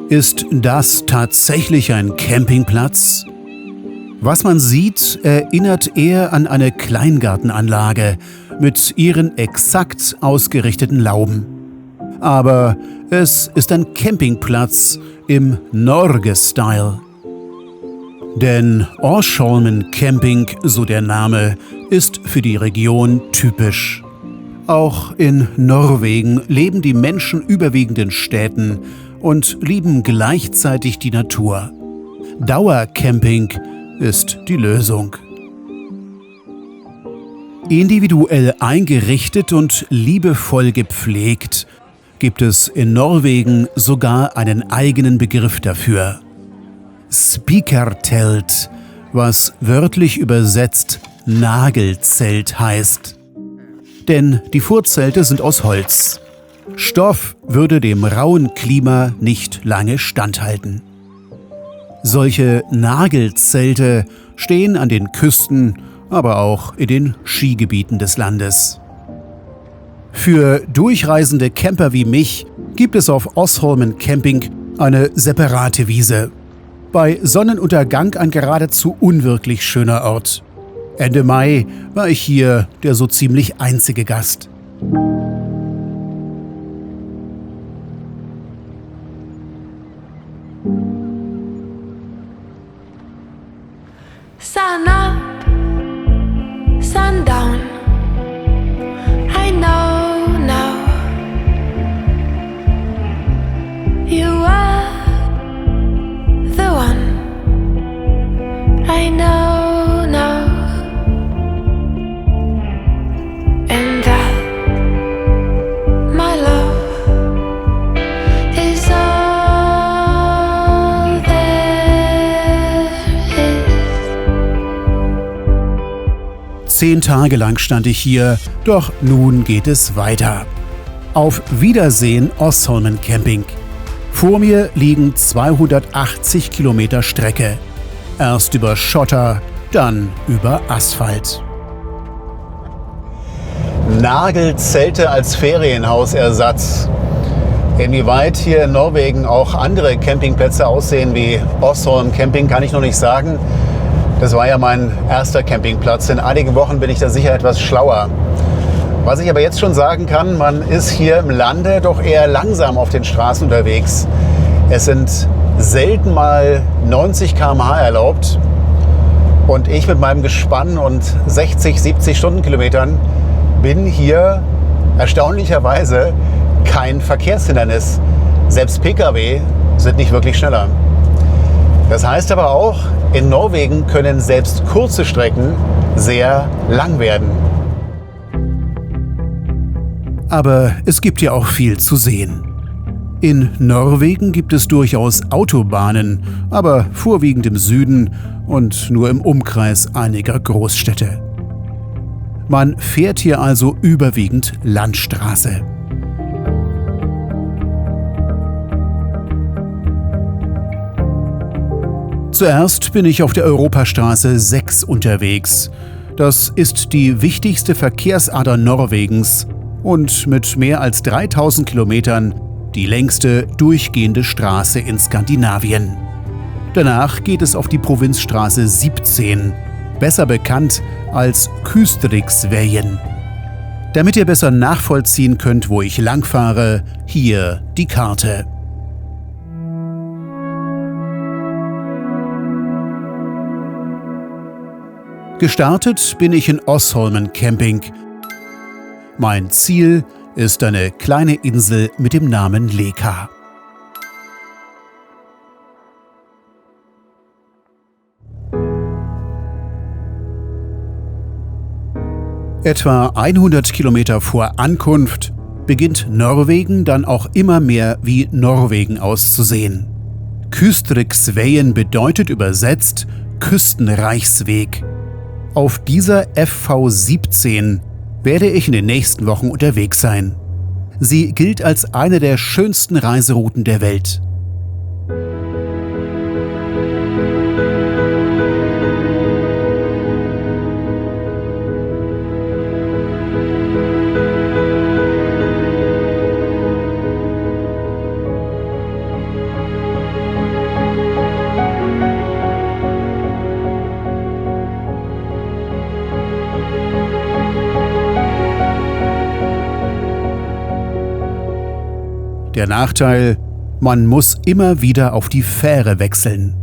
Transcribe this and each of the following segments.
Ist das tatsächlich ein Campingplatz? Was man sieht, erinnert eher an eine Kleingartenanlage mit ihren exakt ausgerichteten Lauben. Aber es ist ein Campingplatz im Norge-Style. Denn Orsholmen Camping, so der Name, ist für die Region typisch. Auch in Norwegen leben die Menschen überwiegend in Städten und lieben gleichzeitig die Natur. Dauercamping ist die Lösung. Individuell eingerichtet und liebevoll gepflegt, gibt es in Norwegen sogar einen eigenen Begriff dafür. Spikertelt, was wörtlich übersetzt Nagelzelt heißt. Denn die Vorzelte sind aus Holz. Stoff würde dem rauen Klima nicht lange standhalten. Solche Nagelzelte stehen an den Küsten, aber auch in den Skigebieten des Landes. Für durchreisende Camper wie mich gibt es auf Orsholmen Camping eine separate Wiese. Bei Sonnenuntergang ein geradezu unwirklich schöner Ort. Ende Mai war ich hier der so ziemlich einzige Gast. Sun up, sun down. I know now. You are the one. I know now. And that my love is all there is. 10 Tage lang stand ich hier, doch nun geht es weiter. Auf Wiedersehen Orsholmen Camping. Vor mir liegen 280 Kilometer Strecke. Erst über Schotter, dann über Asphalt. Nagelzelte als Ferienhausersatz. Inwieweit hier in Norwegen auch andere Campingplätze aussehen wie Orsholmen Camping, kann ich noch nicht sagen. Das war ja mein erster Campingplatz. In einigen Wochen bin ich da sicher etwas schlauer. Was ich aber jetzt schon sagen kann, man ist hier im Lande doch eher langsam auf den Straßen unterwegs. Es sind selten mal 90 km/h erlaubt. Und ich mit meinem Gespann und 60, 70 Stundenkilometern bin hier erstaunlicherweise kein Verkehrshindernis. Selbst Pkw sind nicht wirklich schneller. Das heißt aber auch, in Norwegen können selbst kurze Strecken sehr lang werden. Aber es gibt ja auch viel zu sehen. In Norwegen gibt es durchaus Autobahnen, aber vorwiegend im Süden und nur im Umkreis einiger Großstädte. Man fährt hier also überwiegend Landstraße. Zuerst bin ich auf der Europastraße 6 unterwegs. Das ist die wichtigste Verkehrsader Norwegens und mit mehr als 3000 Kilometern die längste durchgehende Straße in Skandinavien. Danach geht es auf die Provinzstraße 17, besser bekannt als Kystriksveien. Damit ihr besser nachvollziehen könnt, wo ich langfahre, hier die Karte. Gestartet bin ich in Orsholmen Camping. Mein Ziel ist eine kleine Insel mit dem Namen Leka. Etwa 100 Kilometer vor Ankunft beginnt Norwegen dann auch immer mehr wie Norwegen auszusehen. Kystriksveien bedeutet übersetzt Küstenreichsweg. Auf dieser FV 17 werde ich in den nächsten Wochen unterwegs sein. Sie gilt als eine der schönsten Reiserouten der Welt. Der Nachteil: Man muss immer wieder auf die Fähre wechseln.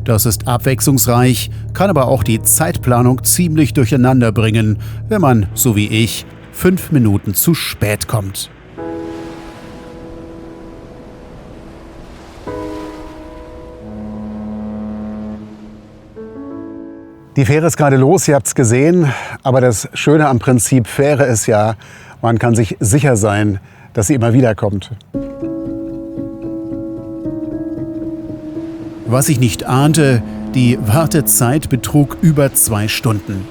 Das ist abwechslungsreich, kann aber auch die Zeitplanung ziemlich durcheinander bringen, wenn man, so wie ich, 5 Minuten zu spät kommt. Die Fähre ist gerade los, ihr habt es gesehen, aber das Schöne am Prinzip Fähre ist ja, man kann sich sicher sein, dass sie immer wieder kommt. Was ich nicht ahnte, die Wartezeit betrug über 2 Stunden.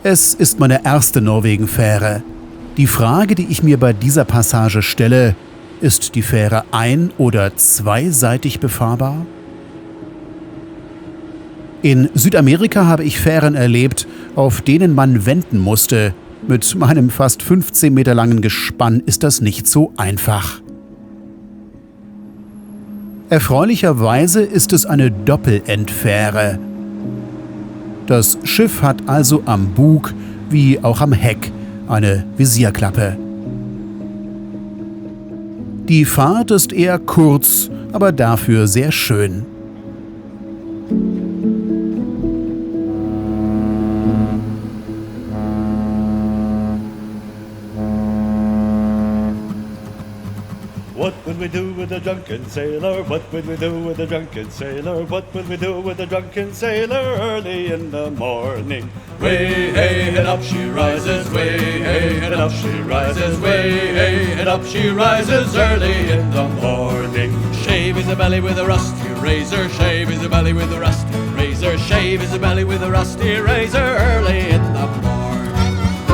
Es ist meine erste Norwegen-Fähre. Die Frage, die ich mir bei dieser Passage stelle, ist die Fähre ein- oder zweiseitig befahrbar? In Südamerika habe ich Fähren erlebt, auf denen man wenden musste. Mit meinem fast 15 Meter langen Gespann ist das nicht so einfach. Erfreulicherweise ist es eine Doppelendfähre. Das Schiff hat also am Bug wie auch am Heck eine Visierklappe. Die Fahrt ist eher kurz, aber dafür sehr schön. What would we do with a drunken sailor? What would we do with a drunken sailor? What would we do with a drunken sailor early in the morning? Way hey and up she rises, way hey and up she rises, way hey and up she rises early in the morning. Shave his belly with a rusty razor, shave his belly with a rusty razor, shave his belly with a rusty razor early in the morning.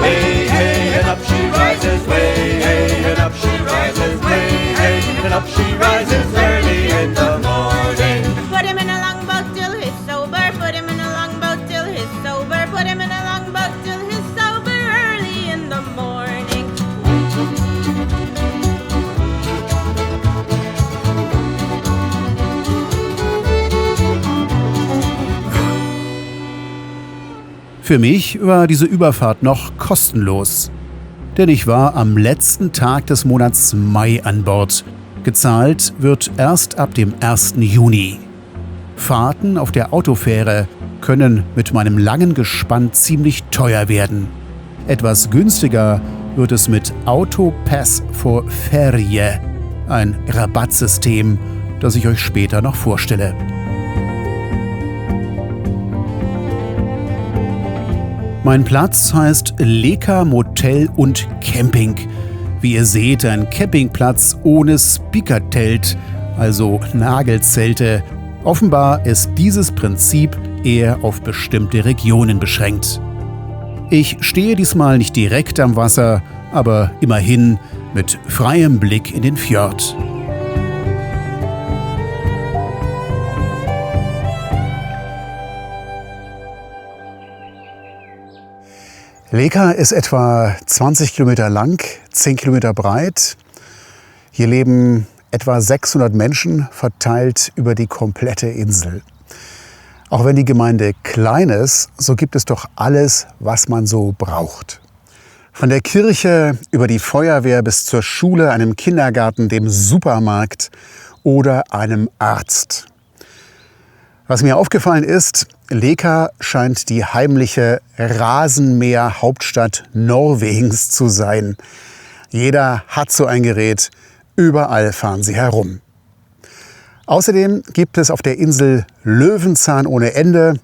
Way hey and up she rises, way hey and up she rises, way hey and up she rises early in the morning. Put him in a longboat till he's sober, put him in a longboat till he's sober, put him in a longboat till he's sober early in the morning. Für mich war diese Überfahrt noch kostenlos. Denn ich war am letzten Tag des Monats Mai an Bord. Gezahlt wird erst ab dem 1. Juni. Fahrten auf der Autofähre können mit meinem langen Gespann ziemlich teuer werden. Etwas günstiger wird es mit Autopass for Ferie, ein Rabattsystem, das ich euch später noch vorstelle. Mein Platz heißt Leka Motel und Camping. Wie ihr seht, ein Campingplatz ohne Speakertelt, also Nagelzelte. Offenbar ist dieses Prinzip eher auf bestimmte Regionen beschränkt. Ich stehe diesmal nicht direkt am Wasser, aber immerhin mit freiem Blick in den Fjord. Leka ist etwa 20 Kilometer lang, 10 Kilometer breit. Hier leben etwa 600 Menschen, verteilt über die komplette Insel. Auch wenn die Gemeinde klein ist, so gibt es doch alles, was man so braucht. Von der Kirche über die Feuerwehr bis zur Schule, einem Kindergarten, dem Supermarkt oder einem Arzt. Was mir aufgefallen ist, Leka scheint die heimliche Rasenmäher-Hauptstadt Norwegens zu sein. Jeder hat so ein Gerät, überall fahren sie herum. Außerdem gibt es auf der Insel Löwenzahn ohne Ende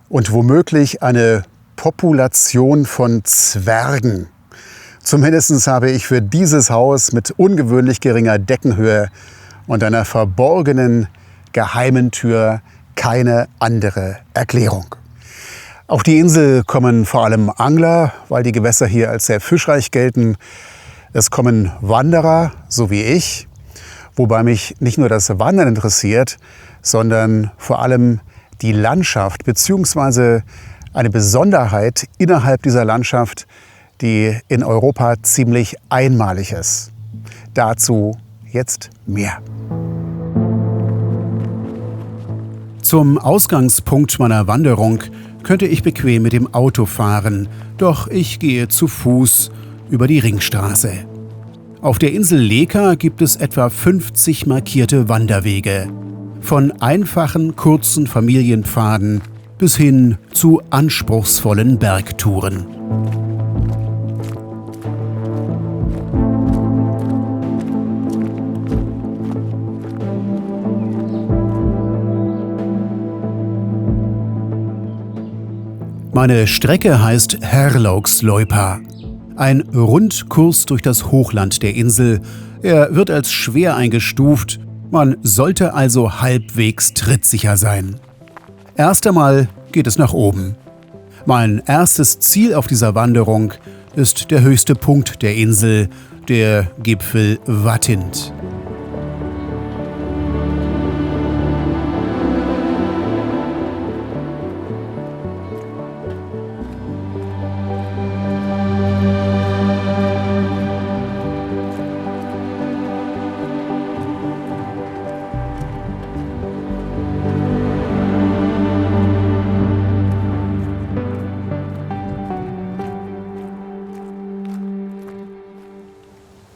und womöglich eine Population von Zwergen. Zumindest habe ich für dieses Haus mit ungewöhnlich geringer Deckenhöhe und einer verborgenen, geheimen Tür keine andere Erklärung. Auf die Insel kommen vor allem Angler, weil die Gewässer hier als sehr fischreich gelten. Es kommen Wanderer, so wie ich, wobei mich nicht nur das Wandern interessiert, sondern vor allem die Landschaft bzw. eine Besonderheit innerhalb dieser Landschaft, die in Europa ziemlich einmalig ist. Dazu jetzt mehr. Zum Ausgangspunkt meiner Wanderung könnte ich bequem mit dem Auto fahren, doch ich gehe zu Fuß über die Ringstraße. Auf der Insel Leka gibt es etwa 50 markierte Wanderwege. Von einfachen, kurzen Familienpfaden bis hin zu anspruchsvollen Bergtouren. Meine Strecke heißt Herlaugsloipa. Ein Rundkurs durch das Hochland der Insel. Er wird als schwer eingestuft. Man sollte also halbwegs trittsicher sein. Erst einmal geht es nach oben. Mein erstes Ziel auf dieser Wanderung ist der höchste Punkt der Insel, der Gipfel Vattind.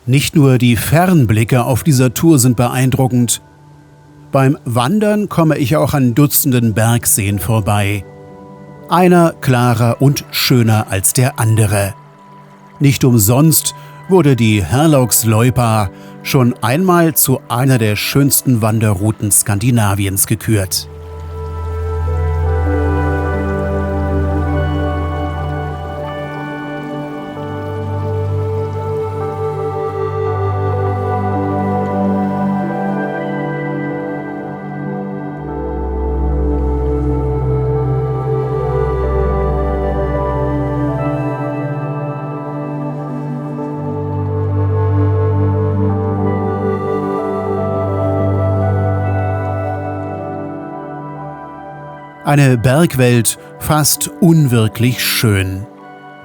Nicht nur die Fernblicke auf dieser Tour sind beeindruckend. Beim Wandern komme ich auch an Dutzenden Bergseen vorbei. Einer klarer und schöner als der andere. Nicht umsonst wurde die Herlaugsloipa schon einmal zu einer der schönsten Wanderrouten Skandinaviens gekürt. Eine Bergwelt fast unwirklich schön.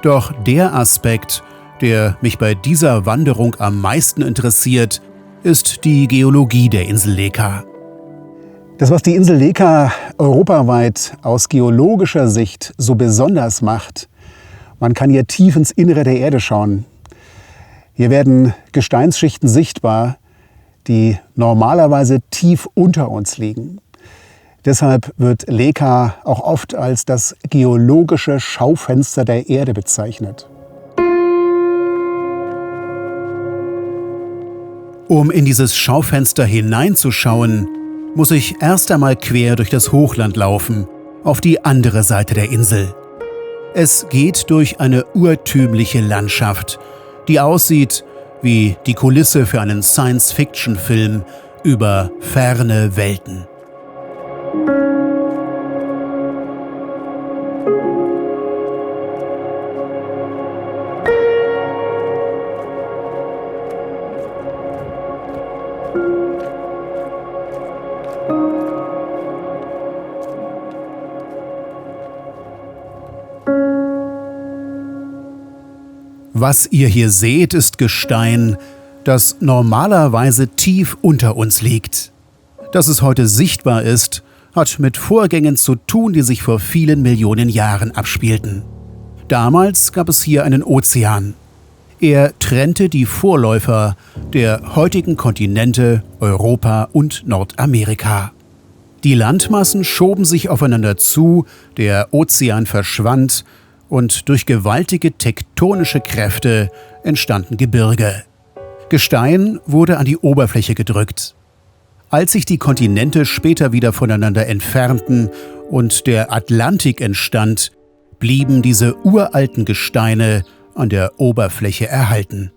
Doch der Aspekt, der mich bei dieser Wanderung am meisten interessiert, ist die Geologie der Insel Leka. Das, was die Insel Leka europaweit aus geologischer Sicht so besonders macht, man kann hier tief ins Innere der Erde schauen. Hier werden Gesteinsschichten sichtbar, die normalerweise tief unter uns liegen. Deshalb wird Leka auch oft als das geologische Schaufenster der Erde bezeichnet. Um in dieses Schaufenster hineinzuschauen, muss ich erst einmal quer durch das Hochland laufen, auf die andere Seite der Insel. Es geht durch eine urtümliche Landschaft, die aussieht wie die Kulisse für einen Science-Fiction-Film über ferne Welten. Was ihr hier seht, ist Gestein, das normalerweise tief unter uns liegt. Dass es heute sichtbar ist, hat mit Vorgängen zu tun, die sich vor vielen Millionen Jahren abspielten. Damals gab es hier einen Ozean. Er trennte die Vorläufer der heutigen Kontinente Europa und Nordamerika. Die Landmassen schoben sich aufeinander zu, der Ozean verschwand und durch gewaltige tektonische Kräfte entstanden Gebirge. Gestein wurde an die Oberfläche gedrückt. Als sich die Kontinente später wieder voneinander entfernten und der Atlantik entstand, blieben diese uralten Gesteine an der Oberfläche erhalten.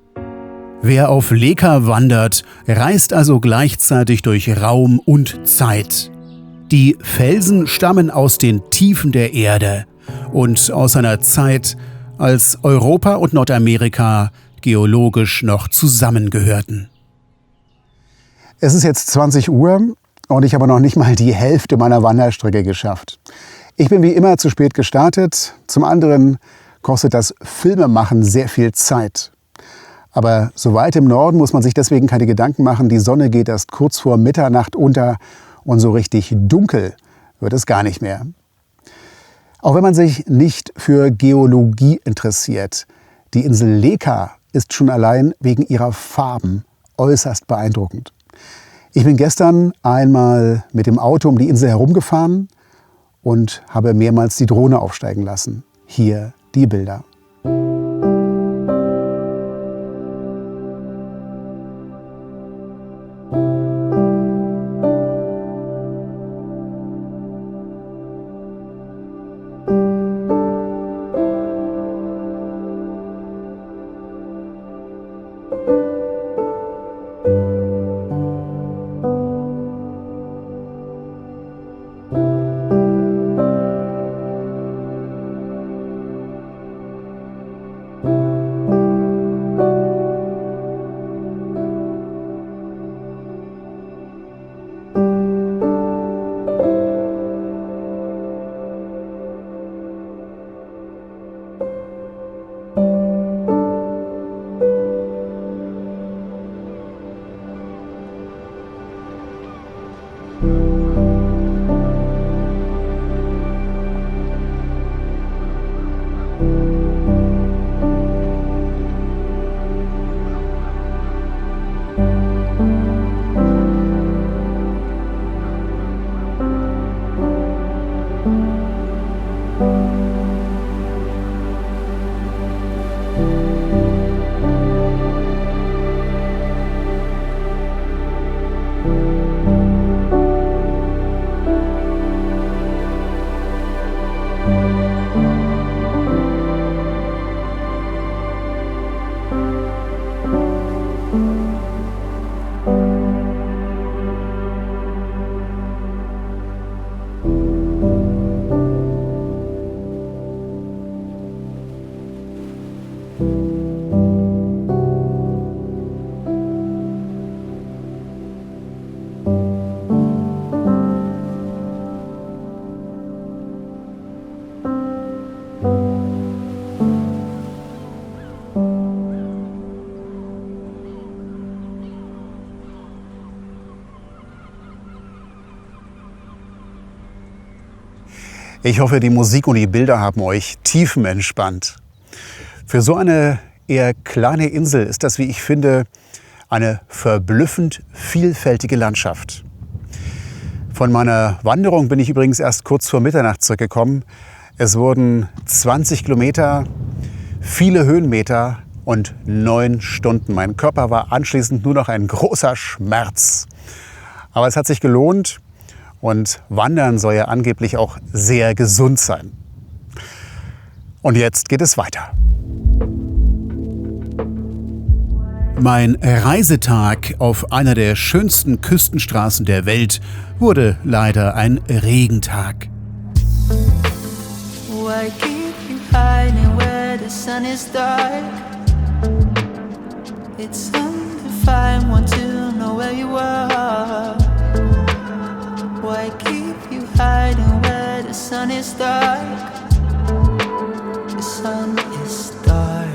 Wer auf Leka wandert, reist also gleichzeitig durch Raum und Zeit. Die Felsen stammen aus den Tiefen der Erde und aus einer Zeit, als Europa und Nordamerika geologisch noch zusammengehörten. Es ist jetzt 20 Uhr und ich habe noch nicht mal die Hälfte meiner Wanderstrecke geschafft. Ich bin wie immer zu spät gestartet. Zum anderen kostet das Filmemachen sehr viel Zeit. Aber so weit im Norden muss man sich deswegen keine Gedanken machen. Die Sonne geht erst kurz vor Mitternacht unter und so richtig dunkel wird es gar nicht mehr. Auch wenn man sich nicht für Geologie interessiert, die Insel Leka ist schon allein wegen ihrer Farben äußerst beeindruckend. Ich bin gestern einmal mit dem Auto um die Insel herumgefahren und habe mehrmals die Drohne aufsteigen lassen. Hier die Bilder. Ich hoffe, die Musik und die Bilder haben euch tiefenentspannt. Für so eine eher kleine Insel ist das, wie ich finde, eine verblüffend vielfältige Landschaft. Von meiner Wanderung bin ich übrigens erst kurz vor Mitternacht zurückgekommen. Es wurden 20 Kilometer, viele Höhenmeter und 9 Stunden. Mein Körper war anschließend nur noch ein großer Schmerz. Aber es hat sich gelohnt. Und Wandern soll ja angeblich auch sehr gesund sein. Und jetzt geht es weiter. Mein Reisetag auf einer der schönsten Küstenstraßen der Welt wurde leider ein Regentag. Why keep you hiding where the sun is dark? It's undefined, want to know where you are. Why keep you hiding where the sun is dark? The sun is dark.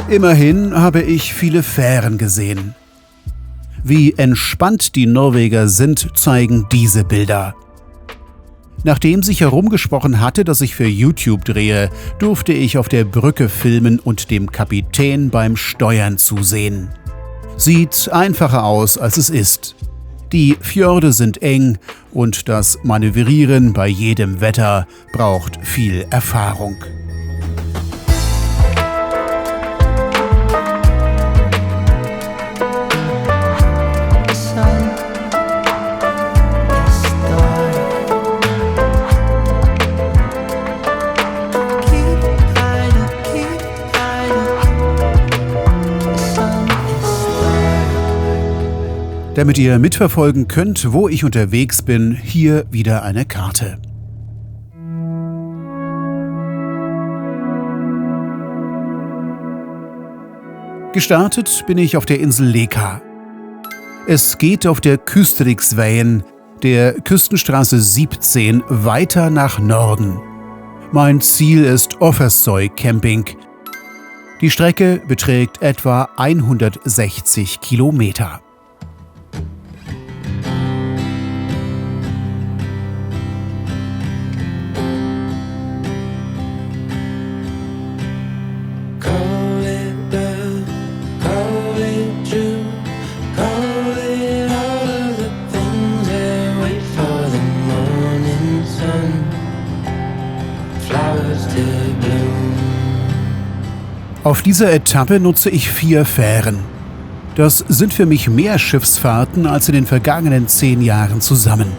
Immerhin habe ich viele Fähren gesehen. Wie entspannt die Norweger sind, zeigen diese Bilder. Nachdem sich herumgesprochen hatte, dass ich für YouTube drehe, durfte ich auf der Brücke filmen und dem Kapitän beim Steuern zusehen. Sieht einfacher aus, als es ist. Die Fjorde sind eng und das Manövrieren bei jedem Wetter braucht viel Erfahrung. The sun is dark. Keep hiding. The sun is dark. Damit ihr mitverfolgen könnt, wo ich unterwegs bin, hier wieder eine Karte. Gestartet bin ich auf der Insel Leka. Es geht auf der Kystriksveien, der Küstenstraße 17, weiter nach Norden. Mein Ziel ist Offersøy Camping. Die Strecke beträgt etwa 160 Kilometer. Calling Auf dieser Etappe nutze ich 4 Fähren. Das sind für mich mehr Schiffsfahrten als in den vergangenen 10 Jahren zusammen.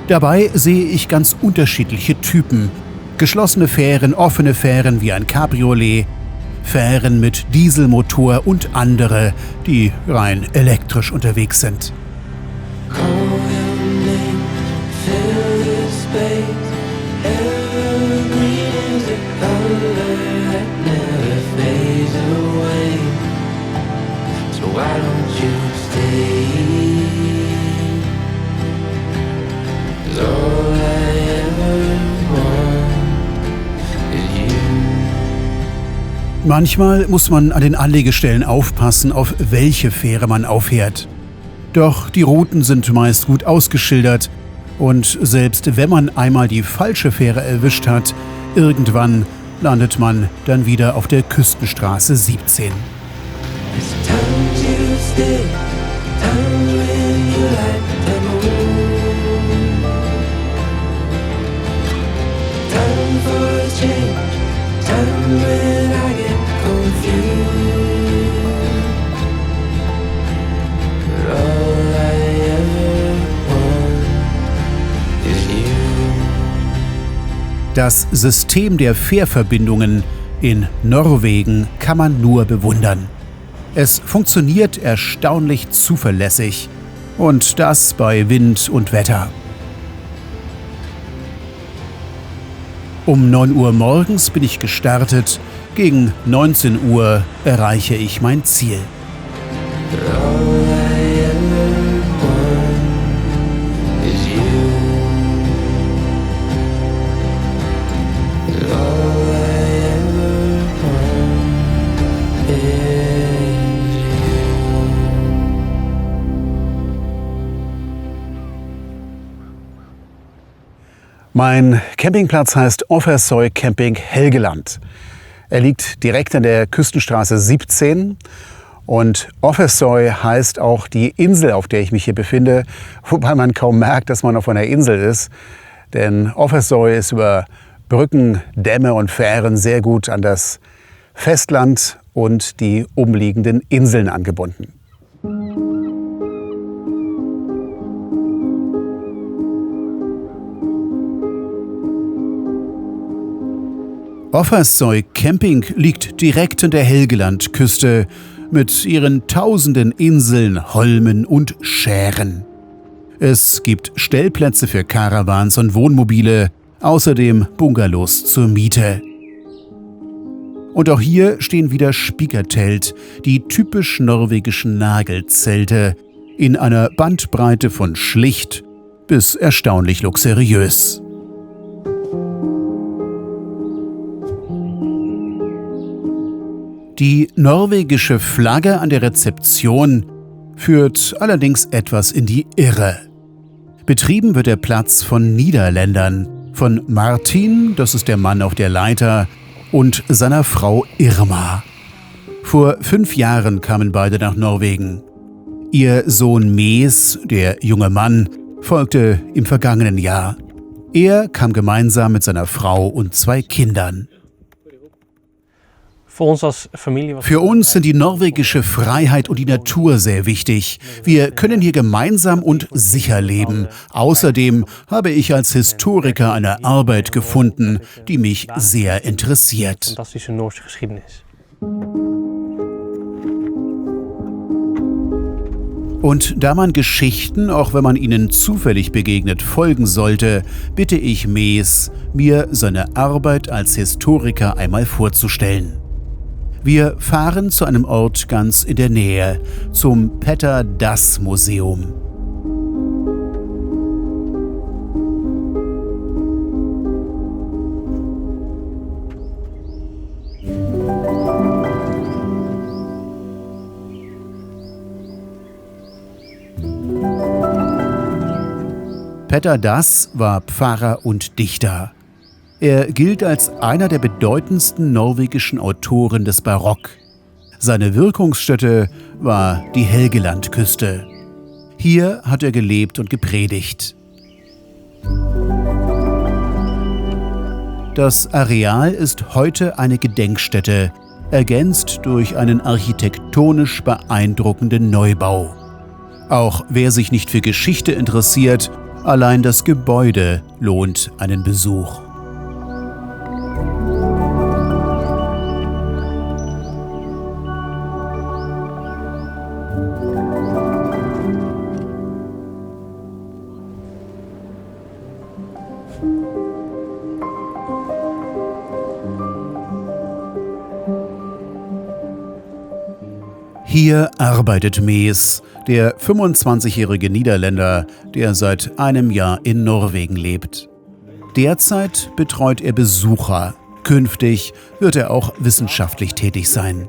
Dabei sehe ich ganz unterschiedliche Typen. Geschlossene Fähren, offene Fähren wie ein Cabriolet, Fähren mit Dieselmotor und andere, die rein elektrisch unterwegs sind. Manchmal muss man an den Anlegestellen aufpassen, auf welche Fähre man aufhört. Doch die Routen sind meist gut ausgeschildert und selbst wenn man einmal die falsche Fähre erwischt hat, irgendwann landet man dann wieder auf der Küstenstraße 17. Das System der Fährverbindungen in Norwegen kann man nur bewundern. Es funktioniert erstaunlich zuverlässig und das bei Wind und Wetter. Um 9 Uhr morgens bin ich gestartet, gegen 19 Uhr erreiche ich mein Ziel. Mein Campingplatz heißt Offersøy Camping Helgeland. Er liegt direkt an der Küstenstraße 17 und Offersøy heißt auch die Insel, auf der ich mich hier befinde, wobei man kaum merkt, dass man auf einer Insel ist, denn Offersøy ist über Brücken, Dämme und Fähren sehr gut an das Festland und die umliegenden Inseln angebunden. Offersøy Camping liegt direkt an der Helgelandküste mit ihren tausenden Inseln, Holmen und Schären. Es gibt Stellplätze für Caravans und Wohnmobile, außerdem Bungalows zur Miete. Und auch hier stehen wieder Spikertelt, die typisch norwegischen Nagelzelte, in einer Bandbreite von schlicht bis erstaunlich luxuriös. Die norwegische Flagge an der Rezeption führt allerdings etwas in die Irre. Betrieben wird der Platz von Niederländern, von Martin, das ist der Mann auf der Leiter, und seiner Frau Irma. Vor 5 Jahren kamen beide nach Norwegen. Ihr Sohn Mees, der junge Mann, folgte im vergangenen Jahr. Er kam gemeinsam mit seiner Frau und 2 Kindern. Für uns sind die norwegische Freiheit und die Natur sehr wichtig. Wir können hier gemeinsam und sicher leben. Außerdem habe ich als Historiker eine Arbeit gefunden, die mich sehr interessiert. Und da man Geschichten, auch wenn man ihnen zufällig begegnet, folgen sollte, bitte ich Mees, mir seine Arbeit als Historiker einmal vorzustellen. Wir fahren zu einem Ort ganz in der Nähe, zum Petter Dass Museum. Petter Dass war Pfarrer und Dichter. Er gilt als einer der bedeutendsten norwegischen Autoren des Barock. Seine Wirkungsstätte war die Helgelandküste. Hier hat er gelebt und gepredigt. Das Areal ist heute eine Gedenkstätte ergänzt durch einen architektonisch beeindruckenden Neubau. Auch wer sich nicht für Geschichte interessiert, allein das Gebäude lohnt einen Besuch. Hier arbeitet Mees, der 25-jährige Niederländer, der seit einem Jahr in Norwegen lebt. Derzeit betreut er Besucher. Künftig wird er auch wissenschaftlich tätig sein.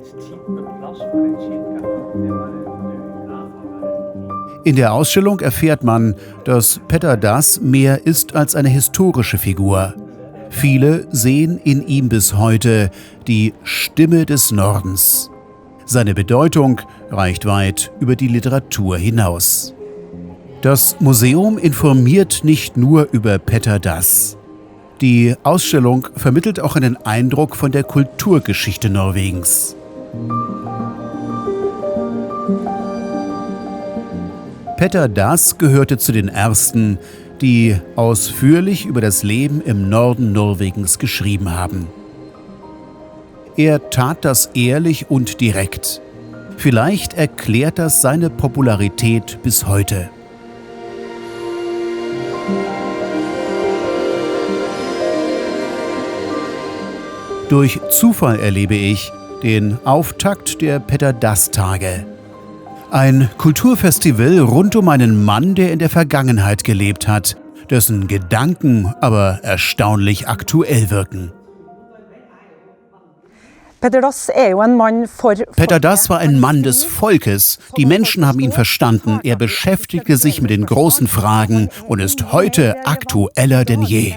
In der Ausstellung erfährt man, dass Petter Dass mehr ist als eine historische Figur. Viele sehen in ihm bis heute die Stimme des Nordens. Seine Bedeutung reicht weit über die Literatur hinaus. Das Museum informiert nicht nur über Petter Dass. Die Ausstellung vermittelt auch einen Eindruck von der Kulturgeschichte Norwegens. Petter Dass gehörte zu den Ersten, die ausführlich über das Leben im Norden Norwegens geschrieben haben. Er tat das ehrlich und direkt. Vielleicht erklärt das seine Popularität bis heute. Durch Zufall erlebe ich den Auftakt der Petter Dass-Tage. Ein Kulturfestival rund um einen Mann, der in der Vergangenheit gelebt hat, dessen Gedanken aber erstaunlich aktuell wirken. Petter Dass war ein Mann des Volkes. Die Menschen haben ihn verstanden. Er beschäftigte sich mit den großen Fragen und ist heute aktueller denn je.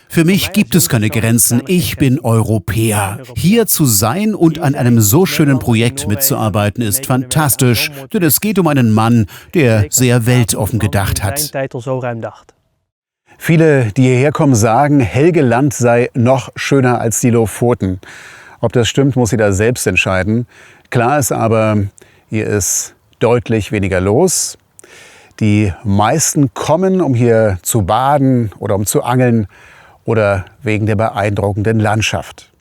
Für mich gibt es keine Grenzen. Ich bin Europäer. Hier zu sein und an einem so schönen Projekt mitzuarbeiten ist fantastisch, denn es geht um einen Mann, der sehr weltoffen gedacht hat. Viele, die hierher kommen, sagen, Helgeland sei noch schöner als die Lofoten. Ob das stimmt, muss jeder selbst entscheiden. Klar ist aber, hier ist deutlich weniger los. Die meisten kommen, um hier zu baden oder um zu angeln oder wegen der beeindruckenden Landschaft.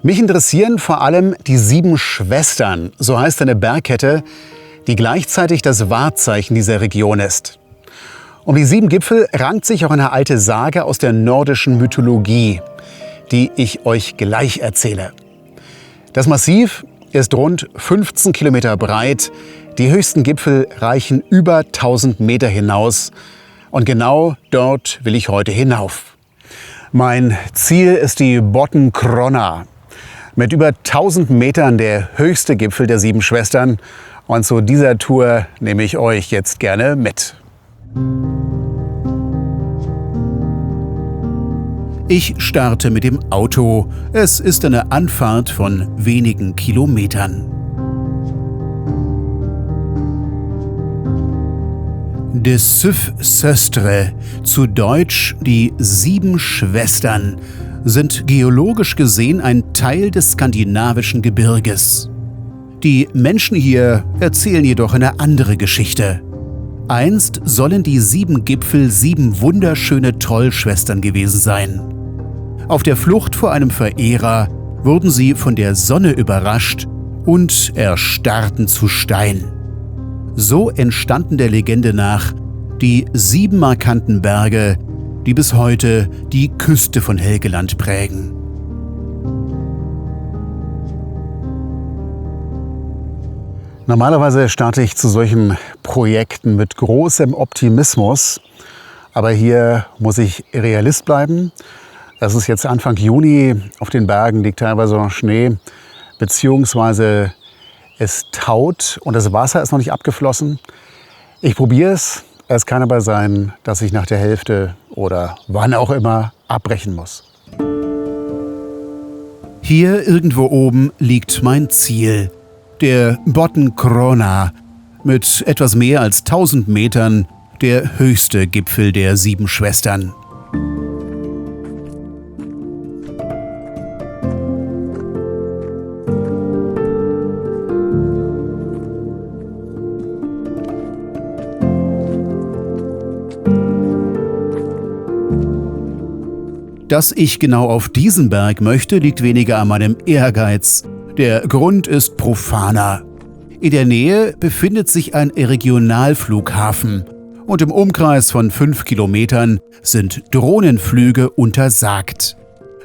Mich interessieren vor allem die 7 Schwestern, so heißt eine Bergkette, die gleichzeitig das Wahrzeichen dieser Region ist. Um die 7 Gipfel rankt sich auch eine alte Sage aus der nordischen Mythologie, die ich euch gleich erzähle. Das Massiv ist rund 15 Kilometer breit, die höchsten Gipfel reichen über 1000 Meter hinaus und genau dort will ich heute hinauf. Mein Ziel ist die Bottenkrona, mit über 1000 Metern der höchste Gipfel der 7 Schwestern. Und zu dieser Tour nehme ich euch jetzt gerne mit. Ich starte mit dem Auto. Es ist eine Anfahrt von wenigen Kilometern. Des Syv Söstre, zu Deutsch die 7 Schwestern, sind geologisch gesehen ein Teil des skandinavischen Gebirges. Die Menschen hier erzählen jedoch eine andere Geschichte. Einst sollen die 7 Gipfel 7 wunderschöne Trollschwestern gewesen sein. Auf der Flucht vor einem Verehrer wurden sie von der Sonne überrascht und erstarrten zu Stein. So entstanden der Legende nach die 7 markanten Berge, die bis heute die Küste von Helgeland prägen. Normalerweise starte ich zu solchen Projekten mit großem Optimismus, aber hier muss ich Realist bleiben. Es ist jetzt Anfang Juni, auf den Bergen liegt teilweise noch Schnee, beziehungsweise es taut und das Wasser ist noch nicht abgeflossen. Ich probiere es. Es kann aber sein, dass ich nach der Hälfte oder wann auch immer abbrechen muss. Hier irgendwo oben liegt mein Ziel, der Bottenkrona, mit etwas mehr als 1000 Metern der höchste Gipfel der 7 Schwestern. Dass ich genau auf diesen Berg möchte, liegt weniger an meinem Ehrgeiz. Der Grund ist profaner. In der Nähe befindet sich ein Regionalflughafen und im Umkreis von 5 Kilometern sind Drohnenflüge untersagt.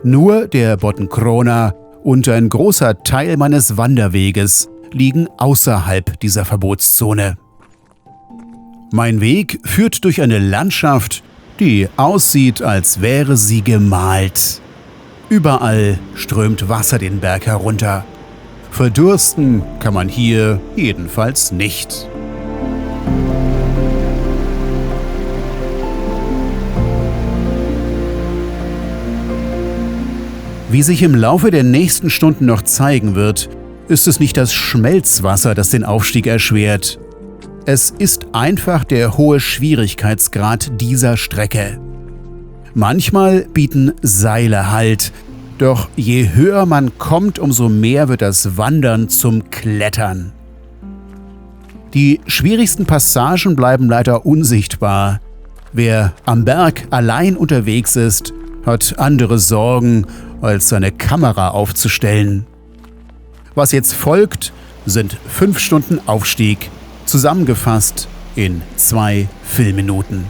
Nur der Bottenkrona und ein großer Teil meines Wanderweges liegen außerhalb dieser Verbotszone. Mein Weg führt durch eine Landschaft, die aussieht, als wäre sie gemalt. Überall strömt Wasser den Berg herunter. Verdursten kann man hier jedenfalls nicht. Wie sich im Laufe der nächsten Stunden noch zeigen wird, ist es nicht das Schmelzwasser, das den Aufstieg erschwert. Es ist einfach der hohe Schwierigkeitsgrad dieser Strecke. Manchmal bieten Seile Halt, doch je höher man kommt, umso mehr wird das Wandern zum Klettern. Die schwierigsten Passagen bleiben leider unsichtbar. Wer am Berg allein unterwegs ist, hat andere Sorgen, als seine Kamera aufzustellen. Was jetzt folgt, sind 5 Stunden Aufstieg, zusammengefasst in 2 Filmminuten.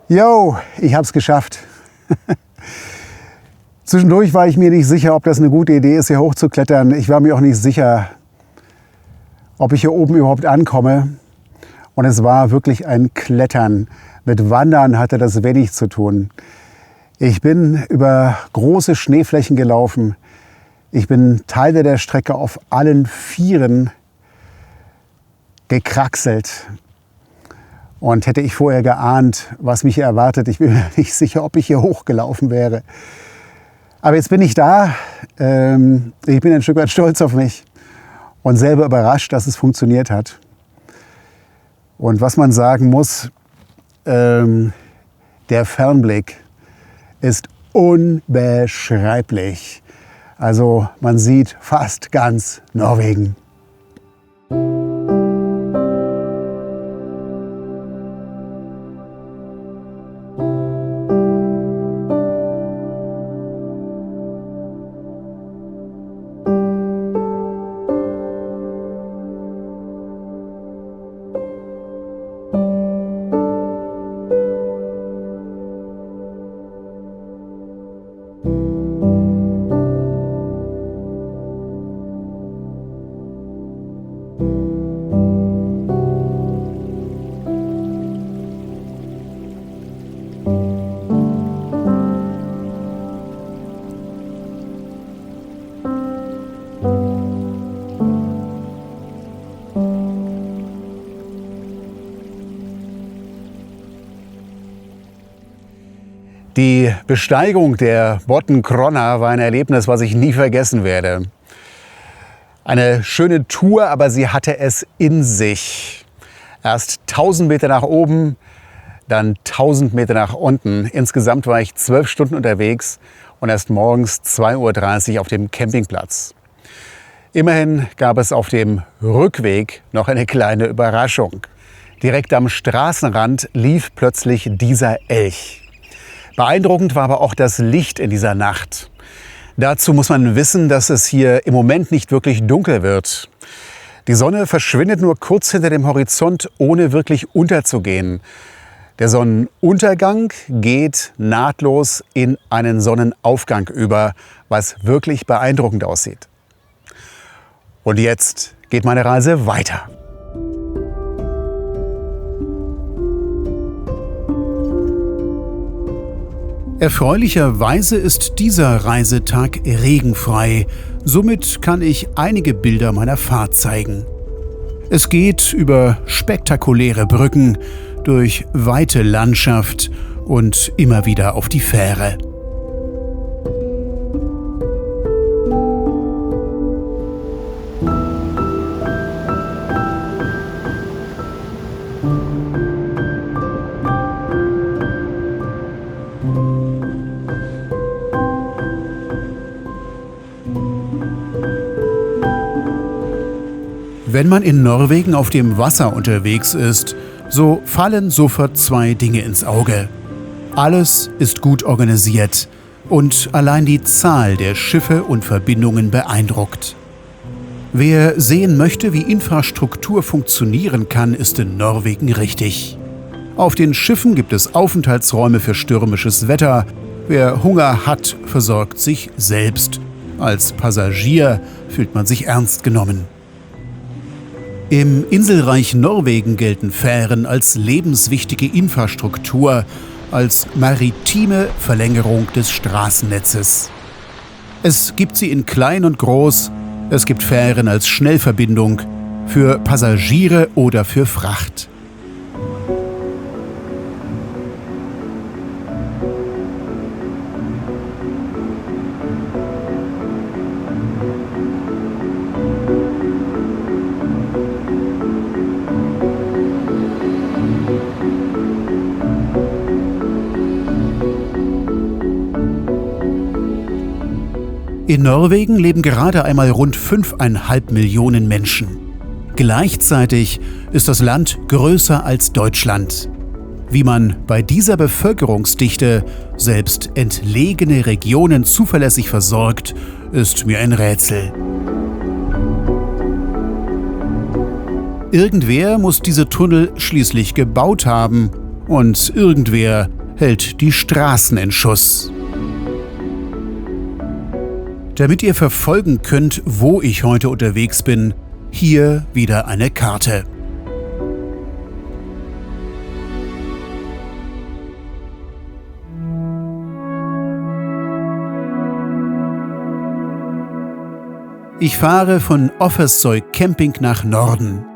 Yo, ich hab's geschafft. Zwischendurch war ich mir nicht sicher, ob das eine gute Idee ist, hier hochzuklettern. Ich war mir auch nicht sicher, ob ich hier oben überhaupt ankomme. Und es war wirklich ein Klettern. Mit Wandern hatte das wenig zu tun. Ich bin über große Schneeflächen gelaufen. Ich bin Teile der Strecke auf allen Vieren gekraxelt. Und hätte ich vorher geahnt, was mich hier erwartet, ich bin mir nicht sicher, ob ich hier hochgelaufen wäre. Aber jetzt bin ich da. Ich bin ein Stück weit stolz auf mich und selber überrascht, dass es funktioniert hat. Und was man sagen muss, der Fernblick ist unbeschreiblich. Also man sieht fast ganz Norwegen. Die Besteigung der Bottenkronna war ein Erlebnis, was ich nie vergessen werde. Eine schöne Tour, aber sie hatte es in sich. Erst 1000 Meter nach oben, dann 1000 Meter nach unten. Insgesamt war ich 12 Stunden unterwegs und erst morgens 2:30 Uhr auf dem Campingplatz. Immerhin gab es auf dem Rückweg noch eine kleine Überraschung. Direkt am Straßenrand lief plötzlich dieser Elch. Beeindruckend war aber auch das Licht in dieser Nacht. Dazu muss man wissen, dass es hier im Moment nicht wirklich dunkel wird. Die Sonne verschwindet nur kurz hinter dem Horizont, ohne wirklich unterzugehen. Der Sonnenuntergang geht nahtlos in einen Sonnenaufgang über, was wirklich beeindruckend aussieht. Und jetzt geht meine Reise weiter. Erfreulicherweise ist dieser Reisetag regenfrei. Somit kann ich einige Bilder meiner Fahrt zeigen. Es geht über spektakuläre Brücken, durch weite Landschaft und immer wieder auf die Fähre. Wenn man in Norwegen auf dem Wasser unterwegs ist, so fallen sofort zwei Dinge ins Auge. Alles ist gut organisiert und allein die Zahl der Schiffe und Verbindungen beeindruckt. Wer sehen möchte, wie Infrastruktur funktionieren kann, ist in Norwegen richtig. Auf den Schiffen gibt es Aufenthaltsräume für stürmisches Wetter. Wer Hunger hat, versorgt sich selbst. Als Passagier fühlt man sich ernst genommen. Im Inselreich Norwegen gelten Fähren als lebenswichtige Infrastruktur, als maritime Verlängerung des Straßennetzes. Es gibt sie in klein und groß, es gibt Fähren als Schnellverbindung für Passagiere oder für Fracht. In Norwegen leben gerade einmal rund 5,5 Millionen Menschen. Gleichzeitig ist das Land größer als Deutschland. Wie man bei dieser Bevölkerungsdichte selbst entlegene Regionen zuverlässig versorgt, ist mir ein Rätsel. Irgendwer muss diese Tunnel schließlich gebaut haben und irgendwer hält die Straßen in Schuss. Damit ihr verfolgen könnt, wo ich heute unterwegs bin, hier wieder eine Karte. Ich fahre von Offersøy Camping nach Norden.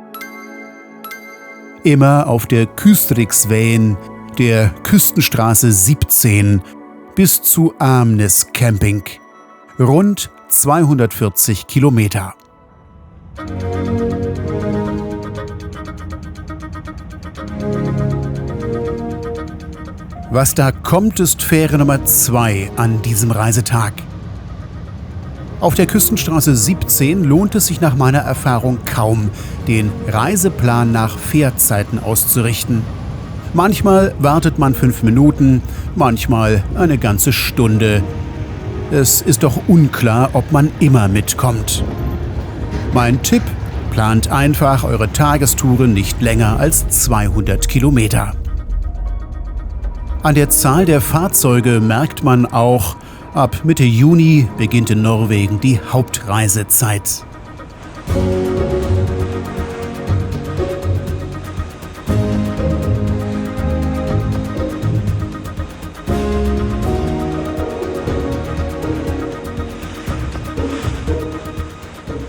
Immer auf der Kystriksveien, der Küstenstraße 17, bis zu Amnes Camping. Rund 240 Kilometer. Was da kommt, ist Fähre Nummer 2 an diesem Reisetag. Auf der Küstenstraße 17 lohnt es sich nach meiner Erfahrung kaum, den Reiseplan nach Fährzeiten auszurichten. Manchmal wartet man 5 Minuten, manchmal eine ganze Stunde. Es ist doch unklar, ob man immer mitkommt. Mein Tipp: plant einfach eure Tagestouren nicht länger als 200 Kilometer. An der Zahl der Fahrzeuge merkt man auch, ab Mitte Juni beginnt in Norwegen die Hauptreisezeit.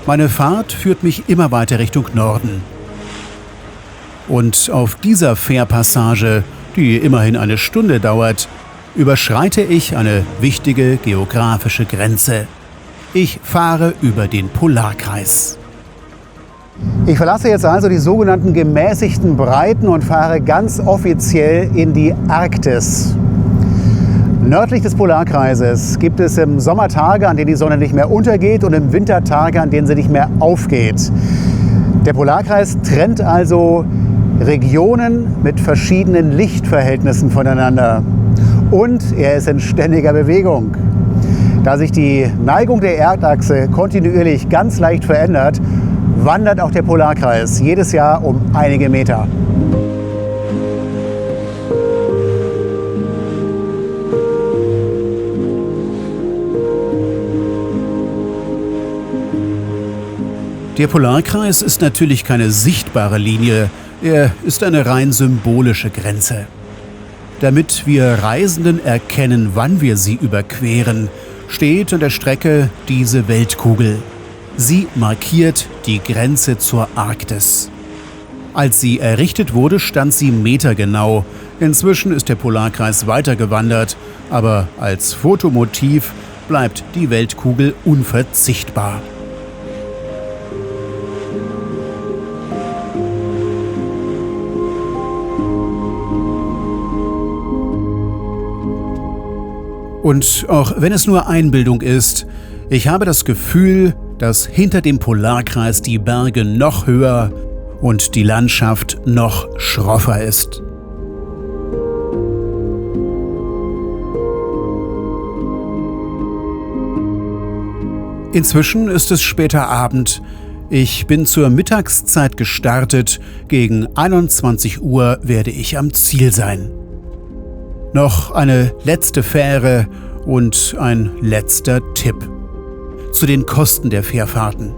Meine Fahrt führt mich immer weiter Richtung Norden. Und auf dieser Fährpassage, die immerhin eine Stunde dauert, überschreite ich eine wichtige geografische Grenze. Ich fahre über den Polarkreis. Ich verlasse jetzt also die sogenannten gemäßigten Breiten und fahre ganz offiziell in die Arktis. Nördlich des Polarkreises gibt es im Sommer Tage, an denen die Sonne nicht mehr untergeht, und im Winter Tage, an denen sie nicht mehr aufgeht. Der Polarkreis trennt also Regionen mit verschiedenen Lichtverhältnissen voneinander. Und er ist in ständiger Bewegung. Da sich die Neigung der Erdachse kontinuierlich ganz leicht verändert, wandert auch der Polarkreis jedes Jahr um einige Meter. Der Polarkreis ist natürlich keine sichtbare Linie, er ist eine rein symbolische Grenze. Damit wir Reisenden erkennen, wann wir sie überqueren, steht an der Strecke diese Weltkugel. Sie markiert die Grenze zur Arktis. Als sie errichtet wurde, stand sie metergenau. Inzwischen ist der Polarkreis weitergewandert, aber als Fotomotiv bleibt die Weltkugel unverzichtbar. Und auch wenn es nur Einbildung ist, ich habe das Gefühl, dass hinter dem Polarkreis die Berge noch höher und die Landschaft noch schroffer ist. Inzwischen ist es später Abend. Ich bin zur Mittagszeit gestartet. Gegen 21 Uhr werde ich am Ziel sein. Noch eine letzte Fähre und ein letzter Tipp zu den Kosten der Fährfahrten.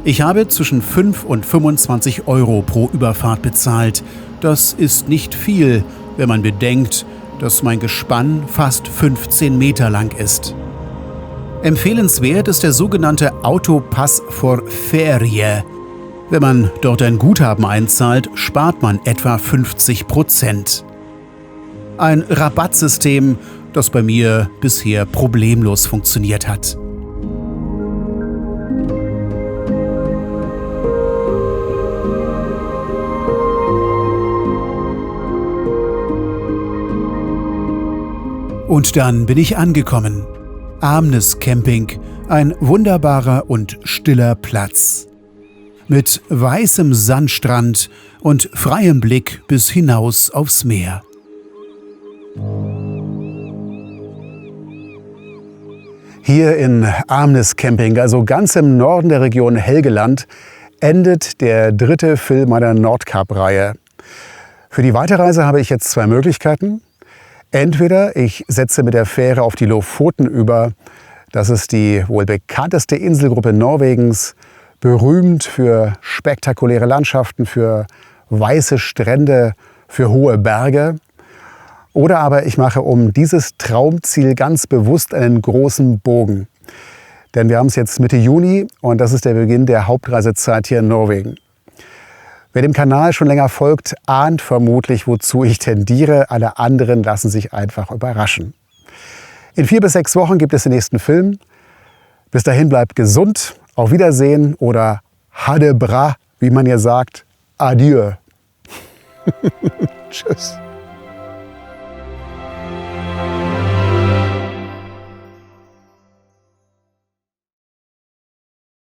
Ich habe zwischen 5 und 25 Euro pro Überfahrt bezahlt. Das ist nicht viel, wenn man bedenkt, dass mein Gespann fast 15 Meter lang ist. Empfehlenswert ist der sogenannte Autopass for Ferie. Wenn man dort ein Guthaben einzahlt, spart man etwa 50%. Ein Rabattsystem, das bei mir bisher problemlos funktioniert hat. Und dann bin ich angekommen. Amnes Camping, ein wunderbarer und stiller Platz. Mit weißem Sandstrand und freiem Blick bis hinaus aufs Meer. Hier in Amnes Camping, also ganz im Norden der Region Helgeland, endet der 3. Film meiner Nordkap-Reihe. Für die Weiterreise habe ich jetzt 2 Möglichkeiten. Entweder ich setze mit der Fähre auf die Lofoten über. Das ist die wohl bekannteste Inselgruppe Norwegens, berühmt für spektakuläre Landschaften, für weiße Strände, für hohe Berge. Oder aber ich mache um dieses Traumziel ganz bewusst einen großen Bogen. Denn wir haben es jetzt Mitte Juni und das ist der Beginn der Hauptreisezeit hier in Norwegen. Wer dem Kanal schon länger folgt, ahnt vermutlich, wozu ich tendiere. Alle anderen lassen sich einfach überraschen. In 4 bis 6 Wochen gibt es den nächsten Film. Bis dahin bleibt gesund, auf Wiedersehen oder ha de bra, wie man hier sagt. Adieu. Tschüss.